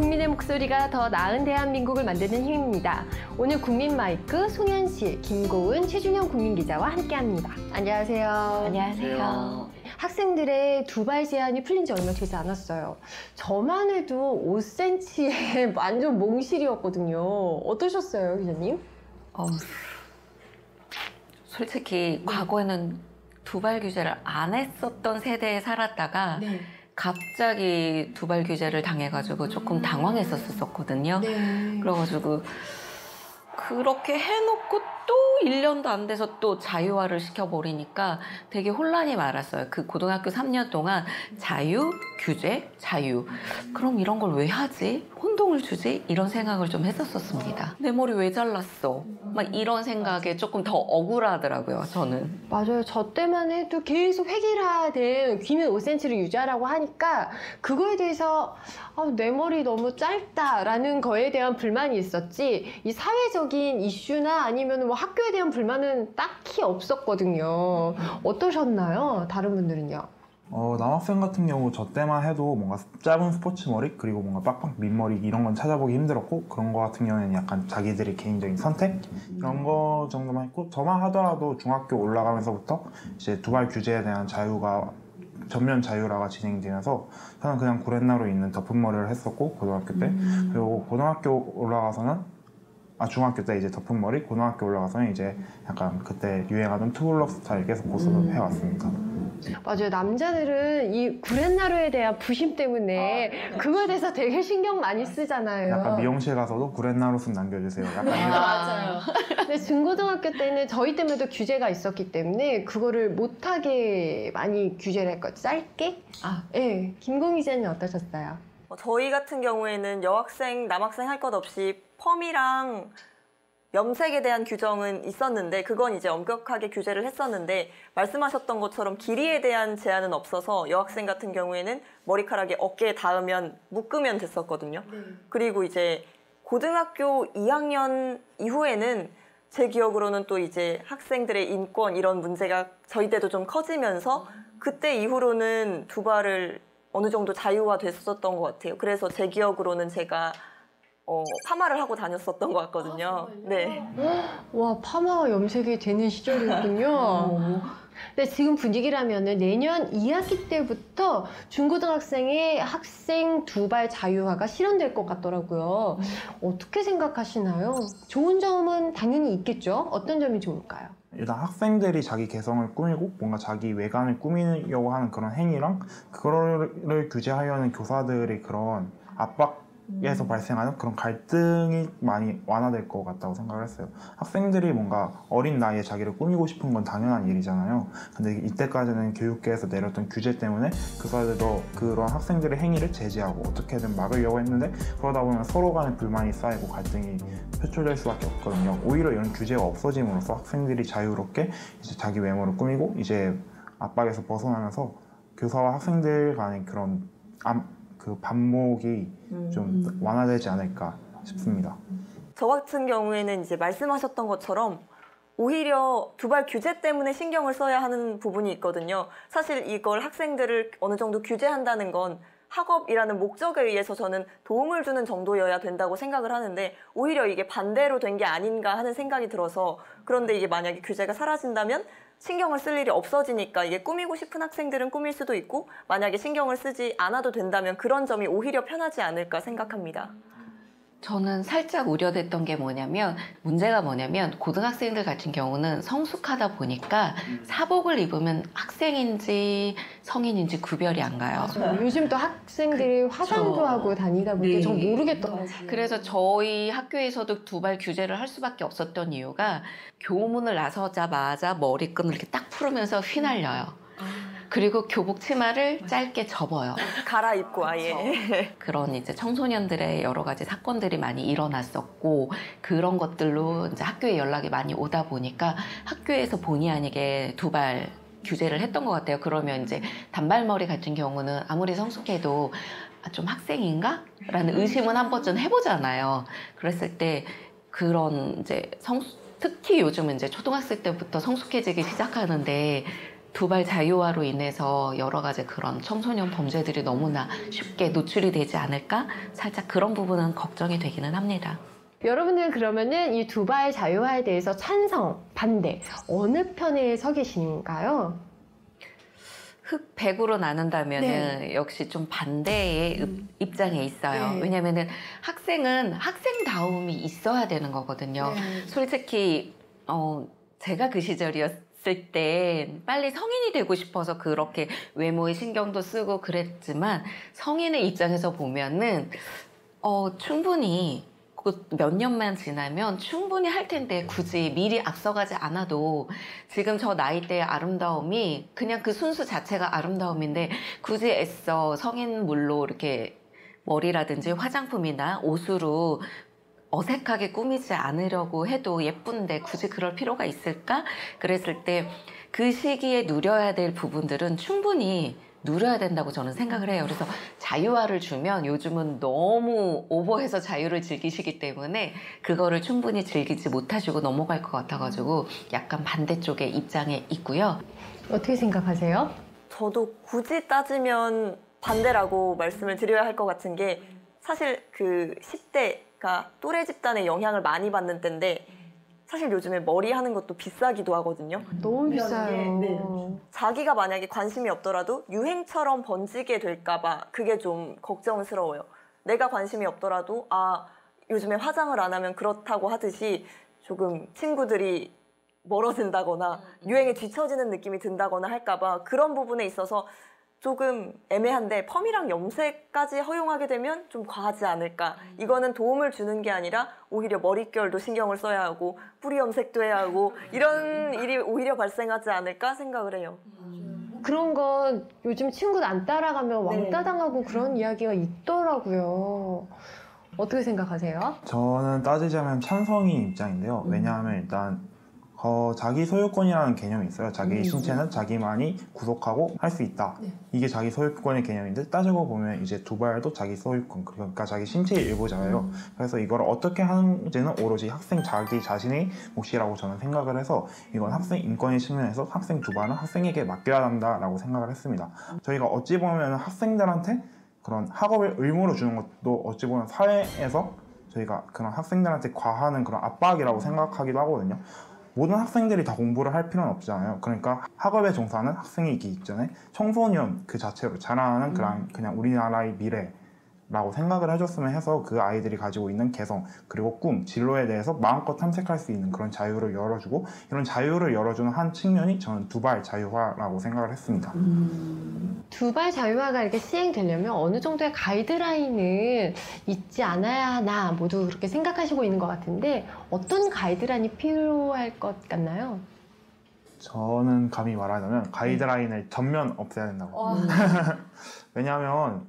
국민의 목소리가 더 나은 대한민국을 만드는 힘입니다. 오늘 국민 마이크 송현실, 김고은, 최준영 국민기자와 함께합니다. 안녕하세요. 안녕하세요. 학생들의 두발 제한이 풀린 지 얼마 되지 않았어요. 저만 해도 5cm에 완전 몽실이었거든요. 어떠셨어요, 기자님? 솔직히 과거에는 두발 규제를 안 했었던 세대에 살았다가 네. 갑자기 두발 규제를 당해가지고 조금 당황했었거든요. 네. 그래가지고 그렇게 해놓고 또 1년도 안 돼서 또 자유화를 시켜버리니까 되게 혼란이 많았어요. 그 고등학교 3년 동안 자유, 규제, 자유. 그럼 이런 걸 왜 하지? 혼동을 주지? 이런 생각을 좀 했었습니다. 내 머리 왜 잘랐어? 막 이런 생각에 조금 더 억울하더라고요, 저는. 맞아요. 저 때만 해도 계속 획일화된 귀면 5cm를 유지하라고 하니까 그거에 대해서 내 머리 너무 짧다라는 거에 대한 불만이 있었지, 이 사회적인 이슈나 아니면 뭐 학교에 대한 불만은 딱히 없었거든요. 어떠셨나요? 다른 분들은요? 남학생 같은 경우 저 때만 해도 뭔가 짧은 스포츠 머리 그리고 뭔가 빡빡 민머리 이런 건 찾아보기 힘들었고, 그런 거 같은 경우에는 약간 자기들의 개인적인 선택 이런 거 정도만 했고, 저만 하더라도 중학교 올라가면서부터 이제 두발 규제에 대한 자유가 전면 자유화가 진행되면서 저는 그냥 구렛나루에 있는 덮은 머리를 했었고, 고등학교 때. 그리고 고등학교 올라가서는 중학교 때 이제 덮은 머리, 고등학교 올라가서는 이제 약간 그때 유행하던 투블럭 스타일 계속 고수를 해왔습니다. 맞아요. 남자들은 이 구렛나루에 대한 부심 때문에 그거에 대해서 되게 신경 많이 쓰잖아요. 약간 미용실 가서도 구렛나루 순 남겨주세요. 약간 이런. 맞아요. 근데 중고등학교 때는 저희 때문에도 규제가 있었기 때문에 그거를 못하게 많이 규제를 했거든요. 짧게? 네. 김공 기자님 어떠셨어요? 저희 같은 경우에는 여학생, 남학생 할 것 없이 펌이랑 염색에 대한 규정은 있었는데, 그건 이제 엄격하게 규제를 했었는데, 말씀하셨던 것처럼 길이에 대한 제한은 없어서 여학생 같은 경우에는 머리카락이 어깨에 닿으면 묶으면 됐었거든요. 그리고 이제 고등학교 2학년 이후에는 제 기억으로는 또 이제 학생들의 인권 이런 문제가 저희 때도 좀 커지면서 그때 이후로는 두발을 어느 정도 자유화 됐었던 것 같아요. 그래서 제 기억으로는 제가 파마를 하고 다녔었던 것 같거든요. 네. 와, 파마와 염색이 되는 시절이었군요. 근데 지금 분위기라면은 내년 2학기 때부터 중고등학생의 학생 두발 자유화가 실현될 것 같더라고요. 어떻게 생각하시나요? 좋은 점은 당연히 있겠죠? 어떤 점이 좋을까요? 일단 학생들이 자기 개성을 꾸미고 뭔가 자기 외관을 꾸미려고 하는 그런 행위랑 그거를 규제하려는 교사들의 그런 압박에서 발생하는 그런 갈등이 많이 완화될 것 같다고 생각을 했어요. 학생들이 뭔가 어린 나이에 자기를 꾸미고 싶은 건 당연한 일이잖아요. 근데 이때까지는 교육계에서 내렸던 규제 때문에 교사들도 그런 학생들의 행위를 제지하고 어떻게든 막으려고 했는데, 그러다 보면 서로 간에 불만이 쌓이고 갈등이 표출될 수밖에 없거든요. 오히려 이런 규제가 없어짐으로써 학생들이 자유롭게 이제 자기 외모를 꾸미고 이제 압박에서 벗어나면서 교사와 학생들 간의 그런 그 반목이 좀 완화되지 않을까 싶습니다. 저 같은 경우에는 이제 말씀하셨던 것처럼 오히려 두발 규제 때문에 신경을 써야 하는 부분이 있거든요. 사실 이걸 학생들을 어느 정도 규제한다는 건 학업이라는 목적에 의해서 저는 도움을 주는 정도여야 된다고 생각을 하는데, 오히려 이게 반대로 된 게 아닌가 하는 생각이 들어서, 그런데 이게 만약에 규제가 사라진다면 신경을 쓸 일이 없어지니까 이게 꾸미고 싶은 학생들은 꾸밀 수도 있고, 만약에 신경을 쓰지 않아도 된다면 그런 점이 오히려 편하지 않을까 생각합니다. 저는 살짝 우려됐던 게 문제가 뭐냐면 고등학생들 같은 경우는 성숙하다 보니까 사복을 입으면 학생인지 성인인지 구별이 안 가요. 요즘 또 학생들이 화장도 하고 다니다 보니까 전 모르겠더라고요. 그래서 저희 학교에서도 두발 규제를 할 수밖에 없었던 이유가 교문을 나서자마자 머리끈을 이렇게 딱 풀으면서 휘날려요. 그리고 교복 치마를 짧게 접어요. 갈아입고 아예. 그런 이제 청소년들의 여러 가지 사건들이 많이 일어났었고, 그런 것들로 이제 학교에 연락이 많이 오다 보니까 학교에서 본의 아니게 두발 규제를 했던 것 같아요. 그러면 이제 단발머리 같은 경우는 아무리 성숙해도 좀 학생인가? 라는 의심은 한 번쯤 해보잖아요. 그랬을 때 그런 이제 특히 요즘은 이제 초등학생 때부터 성숙해지기 시작하는데 두발 자유화로 인해서 여러 가지 그런 청소년 범죄들이 너무나 쉽게 노출이 되지 않을까? 살짝 그런 부분은 걱정이 되기는 합니다. 여러분들은 그러면은 이 두발 자유화에 대해서 찬성, 반대 어느 편에 서 계신가요? 흑백으로 나눈다면은 네. 역시 좀 반대의 입장에 있어요. 네. 왜냐면은 학생은 학생다움이 있어야 되는 거거든요. 네. 솔직히 제가 그 시절이었을 때 빨리 성인이 되고 싶어서 그렇게 외모에 신경도 쓰고 그랬지만 성인의 입장에서 보면은 충분히 몇 년만 지나면 충분히 할 텐데 굳이 미리 앞서가지 않아도 지금 저 나이대의 아름다움이 그냥 그 순수 자체가 아름다움인데 굳이 애써 성인물로 이렇게 머리라든지 화장품이나 옷으로 어색하게 꾸미지 않으려고 해도 예쁜데 굳이 그럴 필요가 있을까? 그랬을 때 그 시기에 누려야 될 부분들은 충분히 누려야 된다고 저는 생각을 해요. 그래서 자유화를 주면 요즘은 너무 오버해서 자유를 즐기시기 때문에 그거를 충분히 즐기지 못하시고 넘어갈 것 같아가지고 약간 반대쪽의 입장에 있고요. 어떻게 생각하세요? 저도 굳이 따지면 반대라고 말씀을 드려야 할 것 같은 게 사실 그 10대가 또래 집단의 영향을 많이 받는 때인데 사실 요즘에 머리 하는 것도 비싸기도 하거든요. 너무 비싸요. 네. 자기가 만약에 관심이 없더라도 유행처럼 번지게 될까봐 그게 좀 걱정스러워요. 내가 관심이 없더라도 요즘에 화장을 안 하면 그렇다고 하듯이 조금 친구들이 멀어진다거나 유행에 뒤처지는 느낌이 든다거나 할까봐 그런 부분에 있어서 조금 애매한데 펌이랑 염색까지 허용하게 되면 좀 과하지 않을까. 이거는 도움을 주는 게 아니라 오히려 머릿결도 신경을 써야 하고 뿌리 염색도 해야 하고 이런 일이 오히려 발생하지 않을까 생각을 해요. 그런 건 요즘 친구들 안 따라가면 네. 왕따 당하고 그런 이야기가 있더라고요. 어떻게 생각하세요? 저는 따지자면 찬성인 입장인데요. 왜냐하면 일단 자기 소유권이라는 개념이 있어요. 자기 신체는 자기만이 구속하고 할 수 있다. 네. 이게 자기 소유권의 개념인데 따지고 보면 이제 두발도 자기 소유권, 그러니까 자기 신체의 일부잖아요. 그래서 이걸 어떻게 하는지는 오로지 학생 자기 자신의 몫이라고 저는 생각을 해서 이건 학생 인권의 측면에서 학생 두발은 학생에게 맡겨야 한다라고 생각을 했습니다. 저희가 어찌 보면 학생들한테 그런 학업을 의무로 주는 것도 어찌 보면 사회에서 저희가 그런 학생들한테 과하는 그런 압박이라고 생각하기도 하거든요. 모든 학생들이 다 공부를 할 필요는 없잖아요. 그러니까 학업에 종사하는 학생이기 이전에 청소년 그 자체로 자라나는 그냥 우리나라의 미래라고 생각을 해줬으면 해서 그 아이들이 가지고 있는 개성 그리고 꿈, 진로에 대해서 마음껏 탐색할 수 있는 그런 자유를 열어주고 이런 자유를 열어주는 한 측면이 저는 두발 자유화라고 생각을 했습니다. 두발 자유화가 이렇게 시행되려면 어느 정도의 가이드라인은 있지 않아야 하나 모두 그렇게 생각하시고 있는 것 같은데 어떤 가이드라인이 필요할 것 같나요? 저는 감히 말하자면 가이드라인을 전면 없애야 된다고. 왜냐하면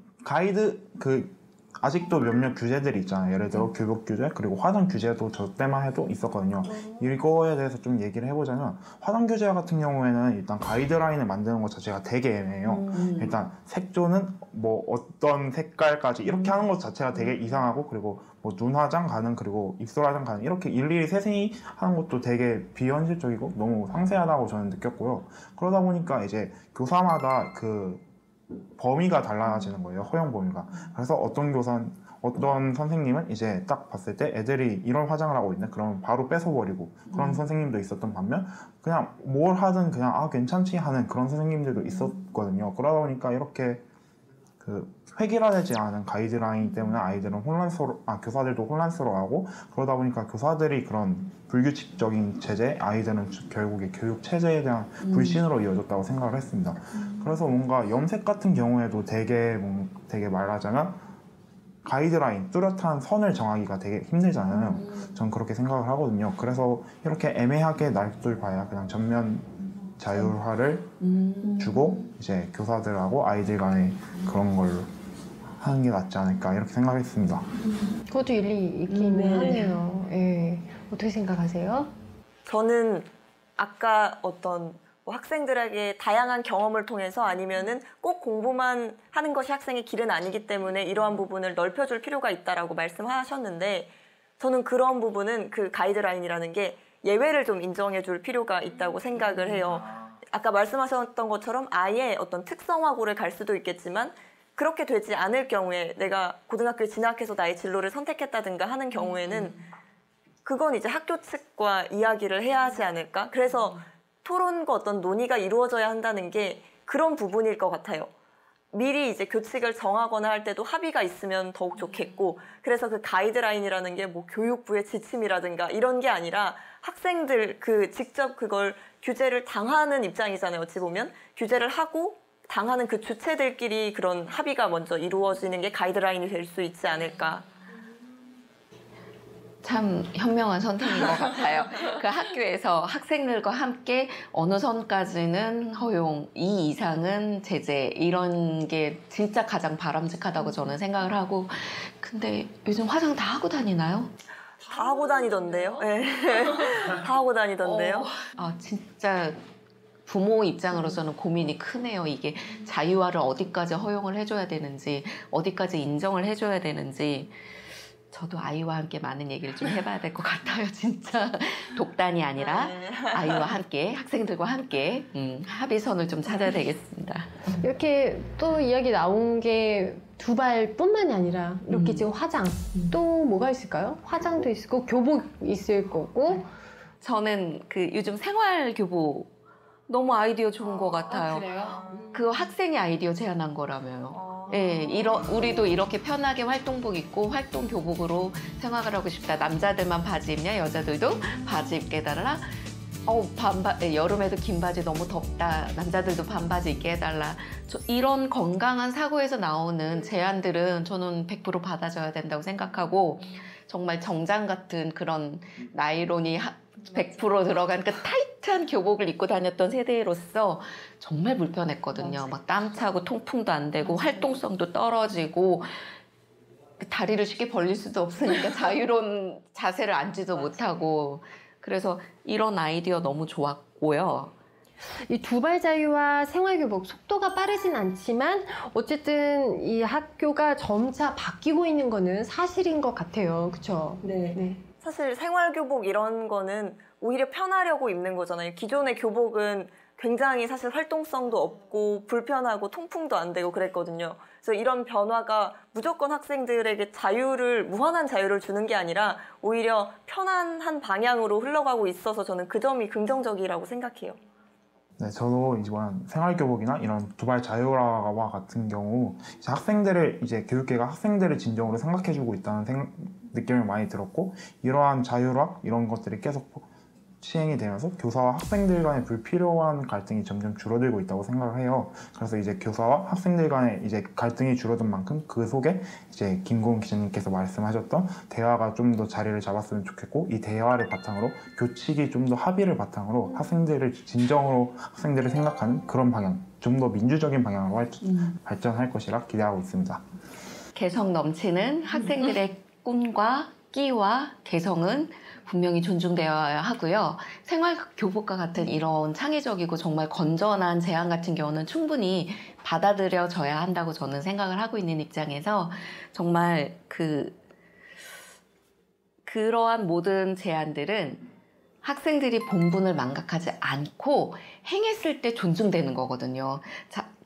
아직도 몇몇 규제들이 있잖아요. 예를 들어 교복 규제 그리고 화장 규제도 저 때만 해도 있었거든요. 이거에 대해서 좀 얘기를 해보자면 화장 규제 같은 경우에는 일단 가이드라인을 만드는 것 자체가 되게 애매해요. 일단 색조는 뭐 어떤 색깔까지 이렇게 하는 것 자체가 되게 이상하고 그리고 뭐 눈 화장 가능 그리고 입술 화장 가능 이렇게 일일이 세세히 하는 것도 되게 비현실적이고 너무 상세하다고 저는 느꼈고요. 그러다 보니까 이제 교사마다 그 범위가 달라지는 거예요. 허용 범위가. 그래서 어떤 선생님은 이제 딱 봤을 때 애들이 이런 화장을 하고 있네. 그러면 바로 뺏어버리고 그런 선생님도 있었던 반면 그냥 뭘 하든 그냥 괜찮지 하는 그런 선생님들도 있었거든요. 그러다 보니까 이렇게 그 획일화되지 않은 가이드라인 때문에 아이들은 교사들도 혼란스러워하고 그러다 보니까 교사들이 그런 불규칙적인 체제, 아이들은 결국에 교육 체제에 대한 불신으로 이어졌다고 생각을 했습니다. 그래서 뭔가 염색 같은 경우에도 되게 말하자면 가이드라인, 뚜렷한 선을 정하기가 되게 힘들잖아요. 전 그렇게 생각을 하거든요. 그래서 이렇게 애매하게 놔둘 바야 그냥 전면 자율화를 주고 이제 교사들하고 아이들 간에 그런 걸로 하는 게 낫지 않을까 이렇게 생각했습니다. 그것도 일리 있긴 하네요. 예. 어떻게 생각하세요? 저는 아까 어떤 뭐 학생들에게 다양한 경험을 통해서 아니면은 꼭 공부만 하는 것이 학생의 길은 아니기 때문에 이러한 부분을 넓혀줄 필요가 있다라고 말씀하셨는데 저는 그런 부분은 그 가이드라인이라는 게 예외를 좀 인정해줄 필요가 있다고 생각을 해요. 아까 말씀하셨던 것처럼 아예 어떤 특성화고를 갈 수도 있겠지만 그렇게 되지 않을 경우에 내가 고등학교에 진학해서 나의 진로를 선택했다든가 하는 경우에는 그건 이제 학교 측과 이야기를 해야 하지 않을까? 그래서 토론과 어떤 논의가 이루어져야 한다는 게 그런 부분일 것 같아요. 미리 이제 교칙을 정하거나 할 때도 합의가 있으면 더욱 좋겠고, 그래서 그 가이드라인이라는 게 뭐 교육부의 지침이라든가 이런 게 아니라 학생들 직접 그걸 규제를 당하는 입장이잖아요. 어찌 보면 규제를 하고 당하는 그 주체들끼리 그런 합의가 먼저 이루어지는 게 가이드라인이 될 수 있지 않을까. 참 현명한 선택인 것 같아요. 그 학교에서 학생들과 함께 어느 선까지는 허용, 이 이상은 제재, 이런 게 진짜 가장 바람직하다고 저는 생각을 하고, 근데 요즘 화장 다 하고 다니나요? 다 하고 다니던데요? 네. 다 하고 다니던데요? 진짜 부모 입장으로서는 고민이 크네요. 이게 자유화를 어디까지 허용을 해줘야 되는지, 어디까지 인정을 해줘야 되는지. 저도 아이와 함께 많은 얘기를 좀 해봐야 될 것 같아요. 진짜 독단이 아니라 아이와 함께, 학생들과 함께 합의선을 좀 찾아야 되겠습니다. 이렇게 또 이야기 나온 게 두발뿐만이 아니라 이렇게 지금 화장 또 뭐가 있을까요? 화장도 있을 거고 교복 있을 거고. 저는 그 요즘 생활교복 너무 아이디어 좋은 것 같아요. 그래요? 그 학생이 아이디어 제안한 거라며요. 예, 우리도 이렇게 편하게 활동복 입고 활동 교복으로 생활을 하고 싶다. 남자들만 바지 입냐? 여자들도 바지 입게 해달라. 여름에도 긴 바지 너무 덥다. 남자들도 반바지 입게 해달라. 이런 건강한 사고에서 나오는 제안들은 저는 100% 받아줘야 된다고 생각하고, 정말 정장 같은 그런 나이론이 100% 들어간 그 타이트한 교복을 입고 다녔던 세대로서 정말 불편했거든요. 막 땀 차고 통풍도 안 되고 활동성도 떨어지고 다리를 쉽게 벌릴 수도 없으니까 자유로운 자세를 앉지도 못하고, 그래서 이런 아이디어 너무 좋았고요. 이 두발 자유와 생활교복 속도가 빠르진 않지만 어쨌든 이 학교가 점차 바뀌고 있는 거는 사실인 것 같아요. 그렇죠? 네. 사실 생활교복 이런 거는 오히려 편하려고 입는 거잖아요. 기존의 교복은 굉장히 사실 활동성도 없고 불편하고 통풍도 안 되고 그랬거든요. 그래서 이런 변화가 무조건 학생들에게 무한한 자유를 주는 게 아니라 오히려 편안한 방향으로 흘러가고 있어서 저는 그 점이 긍정적이라고 생각해요. 네, 저도 이번 생활교복이나 이런 두발 자유화와 같은 경우 이제 교육계가 학생들을 진정으로 생각해주고 있다는 느낌을 많이 들었고, 이러한 자유화 이런 것들이 계속 시행이 되면서 교사와 학생들 간의 불필요한 갈등이 점점 줄어들고 있다고 생각을 해요. 그래서 이제 교사와 학생들 간의 이제 갈등이 줄어든 만큼 그 속에 이제 김고은 기자님께서 말씀하셨던 대화가 좀 더 자리를 잡았으면 좋겠고, 이 대화를 바탕으로 교칙이 좀 더 합의를 바탕으로 학생들을 진정으로 학생들을 생각하는 그런 방향, 좀 더 민주적인 방향으로 발전할 것이라 기대하고 있습니다. 개성 넘치는 학생들의 꿈과 끼와 개성은 분명히 존중되어야 하고요. 생활교복과 같은 이런 창의적이고 정말 건전한 제안 같은 경우는 충분히 받아들여져야 한다고 저는 생각을 하고 있는 입장에서, 정말 그러한 모든 제안들은 학생들이 본분을 망각하지 않고 행했을 때 존중되는 거거든요.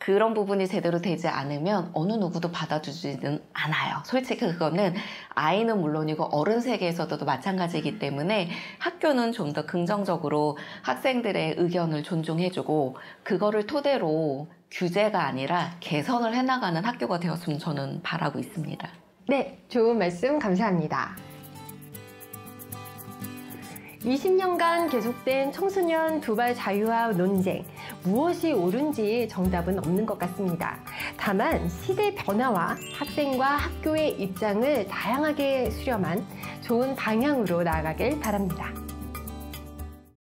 그런 부분이 제대로 되지 않으면 어느 누구도 받아주지는 않아요. 솔직히 그거는 아이는 물론이고 어른 세계에서도 마찬가지이기 때문에 학교는 좀 더 긍정적으로 학생들의 의견을 존중해주고, 그거를 토대로 규제가 아니라 개선을 해나가는 학교가 되었으면 저는 바라고 있습니다. 네, 좋은 말씀 감사합니다. 20년간 계속된 청소년 두발 자유화 논쟁, 무엇이 옳은지 정답은 없는 것 같습니다. 다만 시대 변화와 학생과 학교의 입장을 다양하게 수렴한 좋은 방향으로 나아가길 바랍니다.